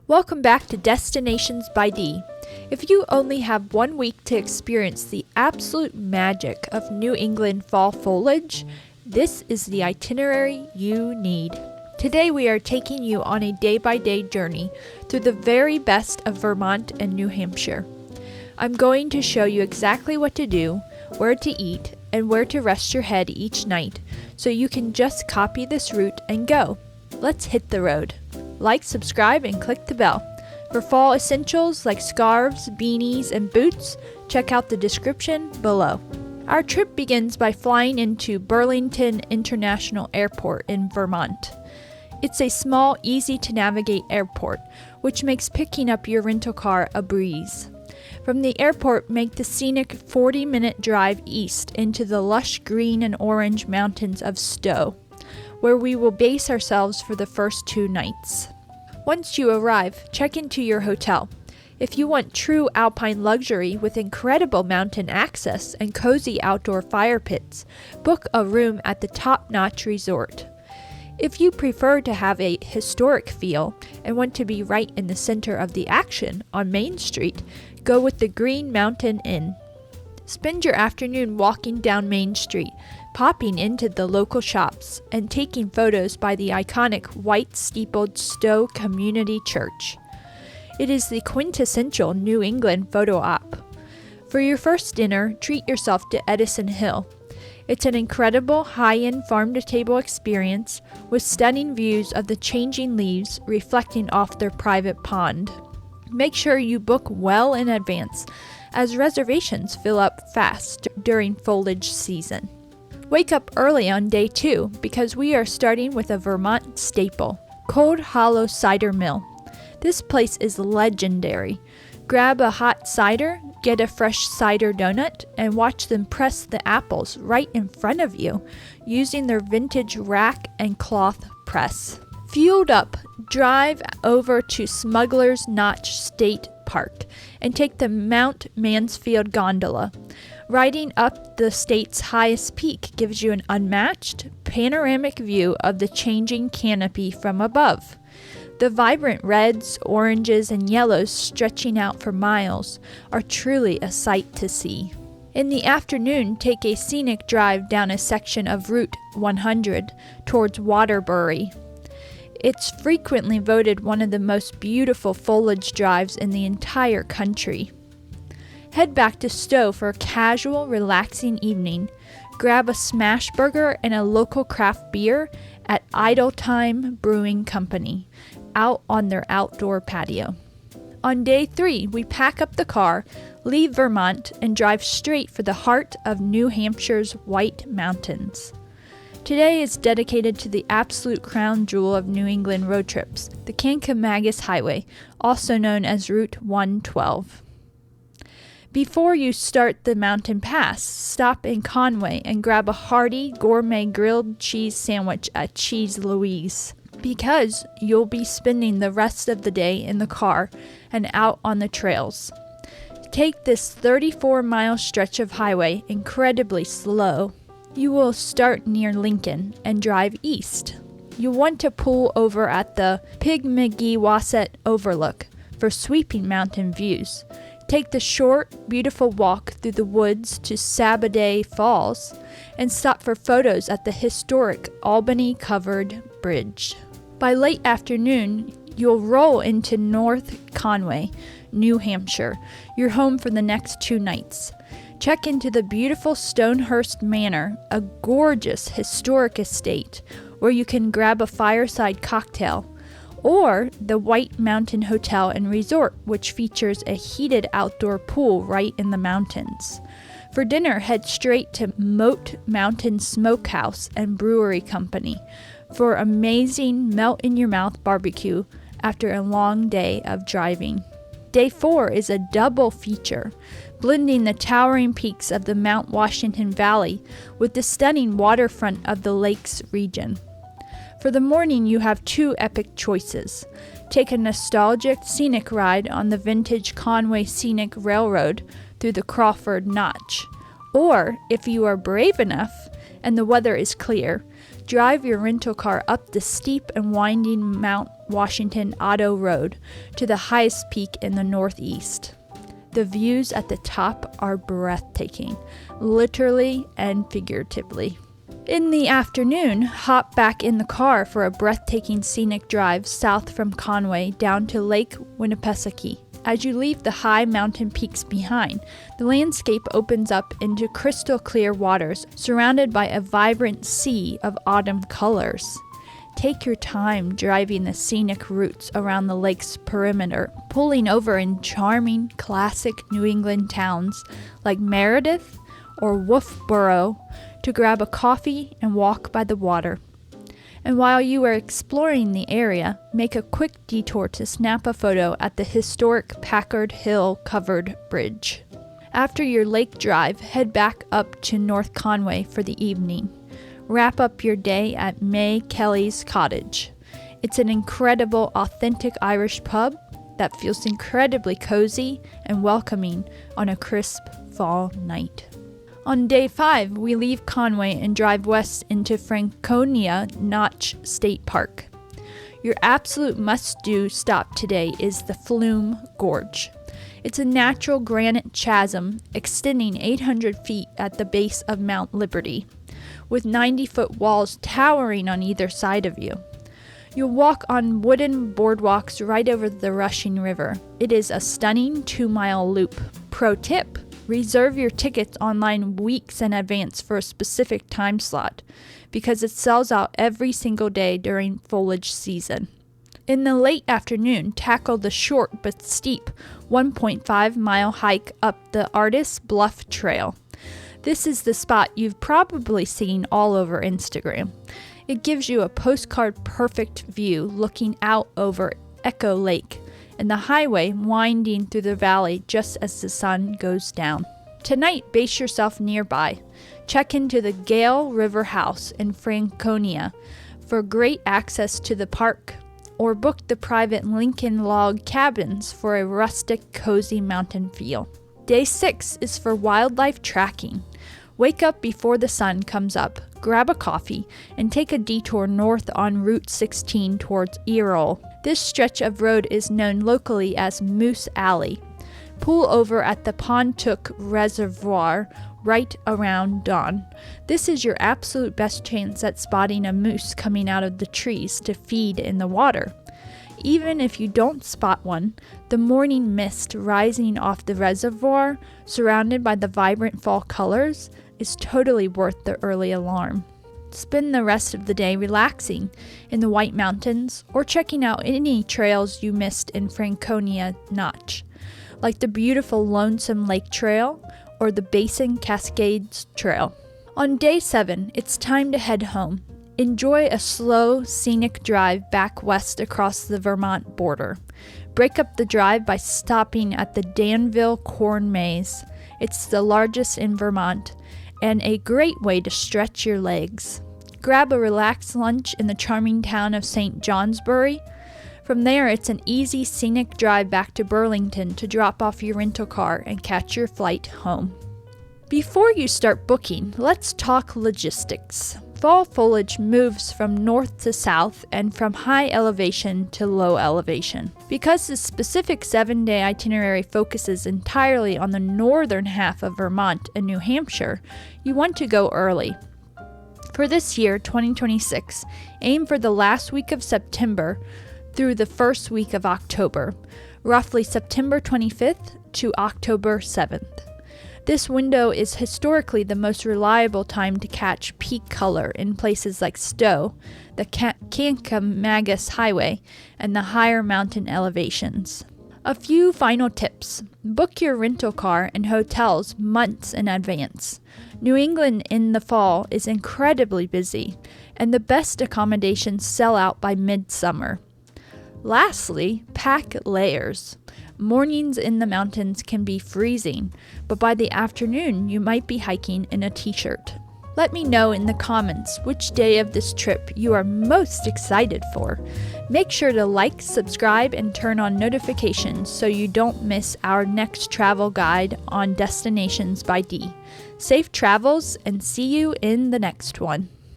Welcome back to Destinations by D. If you only have 1 week to experience the absolute magic of New England fall foliage, this is the itinerary you need. Today we are taking you on a day-by-day journey through the very best of Vermont and New Hampshire. I'm going to show you exactly what to do, where to eat, and where to rest your head each night, so you can just copy this route and go. Let's hit the road. Like, subscribe, and click the bell. For fall essentials like scarves, beanies, and boots, check out the description below. Our trip begins by flying into Burlington International Airport in Vermont. It's a small, easy-to-navigate airport, which makes picking up your rental car a breeze. From the airport, make the scenic 40-minute drive east into the lush green and orange mountains of Stowe, where we will base ourselves for the first 2 nights. Once you arrive, check into your hotel. If you want true alpine luxury with incredible mountain access and cozy outdoor fire pits, book a room at the top-notch resort. If you prefer to have a historic feel and want to be right in the center of the action on Main Street, go with the Green Mountain Inn. Spend your afternoon walking down Main Street, popping into the local shops, and taking photos by the iconic white-steepled Stowe Community Church. It is the quintessential New England photo op. For your first dinner, treat yourself to Edison Hill. It's an incredible high-end farm-to-table experience with stunning views of the changing leaves reflecting off their private pond. Make sure you book well in advance, as reservations fill up fast during foliage season. Wake up early on day 2 because we are starting with a Vermont staple, Cold Hollow Cider Mill. This place is legendary. Grab a hot cider, get a fresh cider donut, and watch them press the apples right in front of you using their vintage rack and cloth press. Fueled up, drive over to Smuggler's Notch State Park and take the Mount Mansfield gondola. Riding up the state's highest peak gives you an unmatched, panoramic view of the changing canopy from above. The vibrant reds, oranges, and yellows stretching out for miles are truly a sight to see. In the afternoon, take a scenic drive down a section of Route 100 towards Waterbury. It's frequently voted one of the most beautiful foliage drives in the entire country. Head back to Stowe for a casual, relaxing evening. Grab a smash burger and a local craft beer at Idle Time Brewing Company, out on their outdoor patio. On day 3, we pack up the car, leave Vermont, and drive straight for the heart of New Hampshire's White Mountains. Today is dedicated to the absolute crown jewel of New England road trips, the Kancamagus Highway, also known as Route 112. Before you start the mountain pass, stop in Conway and grab a hearty gourmet grilled cheese sandwich at Cheese Louise, because you'll be spending the rest of the day in the car and out on the trails. Take this 34-mile stretch of highway incredibly slow. You will start near Lincoln and drive east. You'll want to pull over at the Pygmalion Overlook for sweeping mountain views. Take the short, beautiful walk through the woods to Sabaday Falls and stop for photos at the historic Albany-covered bridge. By late afternoon, you'll roll into North Conway, New Hampshire, your home for the next 2 nights. Check into the beautiful Stonehurst Manor, a gorgeous historic estate where you can grab a fireside cocktail, or the White Mountain Hotel and Resort, which features a heated outdoor pool right in the mountains. For dinner, head straight to Moat Mountain Smokehouse and Brewery Company for amazing melt-in-your-mouth barbecue after a long day of driving. Day 4 is a double feature, blending the towering peaks of the Mount Washington Valley with the stunning waterfront of the lakes region. For the morning, you have 2 epic choices. Take a nostalgic scenic ride on the vintage Conway Scenic Railroad through the Crawford Notch. Or, if you are brave enough and the weather is clear, Drive your rental car up the steep and winding Mount Washington Auto Road to the highest peak in the northeast. The views at the top are breathtaking, literally and figuratively. In the afternoon, hop back in the car for a breathtaking scenic drive south from Conway down to Lake Winnipesaukee. As you leave the high mountain peaks behind, the landscape opens up into crystal clear waters surrounded by a vibrant sea of autumn colors. Take your time driving the scenic routes around the lake's perimeter, pulling over in charming, classic New England towns like Meredith or Wolfboro to grab a coffee and walk by the water. And while you are exploring the area, make a quick detour to snap a photo at the historic Packard Hill covered bridge. After your lake drive, head back up to North Conway for the evening. Wrap up your day at May Kelly's Cottage. It's an incredible, authentic Irish pub that feels incredibly cozy and welcoming on a crisp fall night. On day 5, we leave Conway and drive west into Franconia Notch State Park. Your absolute must-do stop today is the Flume Gorge. It's a natural granite chasm extending 800 feet at the base of Mount Liberty, with 90-foot walls towering on either side of you. You'll walk on wooden boardwalks right over the rushing river. It is a stunning 2-mile loop. Pro tip: reserve your tickets online weeks in advance for a specific time slot, because it sells out every single day during foliage season. In the late afternoon, tackle the short but steep 1.5-mile hike up the Artist Bluff Trail. This is the spot you've probably seen all over Instagram. It gives you a postcard-perfect view looking out over Echo Lake and the highway winding through the valley just as the sun goes down. Tonight, base yourself nearby. Check into the Gale River House in Franconia for great access to the park, or book the private Lincoln log cabins for a rustic, cozy mountain feel. Day 6 is for wildlife tracking. Wake up before the sun comes up, grab a coffee, and take a detour north on Route 16 towards Errol. This stretch of road is known locally as Moose Alley. Pull over at the Pontook Reservoir right around dawn. This is your absolute best chance at spotting a moose coming out of the trees to feed in the water. Even if you don't spot one, the morning mist rising off the reservoir, surrounded by the vibrant fall colors, is totally worth the early alarm. Spend the rest of the day relaxing in the White Mountains or checking out any trails you missed in Franconia Notch, like the beautiful Lonesome Lake Trail or the Basin Cascades Trail. On day 7, it's time to head home. Enjoy a slow, scenic drive back west across the Vermont border. Break up the drive by stopping at the Danville Corn Maze. It's the largest in Vermont and a great way to stretch your legs. Grab a relaxed lunch in the charming town of St. Johnsbury. From there, it's an easy, scenic drive back to Burlington to drop off your rental car and catch your flight home. Before you start booking, let's talk logistics. Fall foliage moves from north to south and from high elevation to low elevation. Because the specific 7-day itinerary focuses entirely on the northern half of Vermont and New Hampshire, you want to go early. For this year, 2026, aim for the last week of September through the first week of October, roughly September 25th to October 7th. This window is historically the most reliable time to catch peak color in places like Stowe, the Kancamagus Highway, and the higher mountain elevations. A few final tips. Book your rental car and hotels months in advance. New England in the fall is incredibly busy, and the best accommodations sell out by midsummer. Lastly, pack layers. Mornings in the mountains can be freezing, but by the afternoon you might be hiking in a t-shirt. Let me know in the comments which day of this trip you are most excited for. Make sure to like, subscribe, and turn on notifications so you don't miss our next travel guide on Destinations by D. Safe travels, and see you in the next one.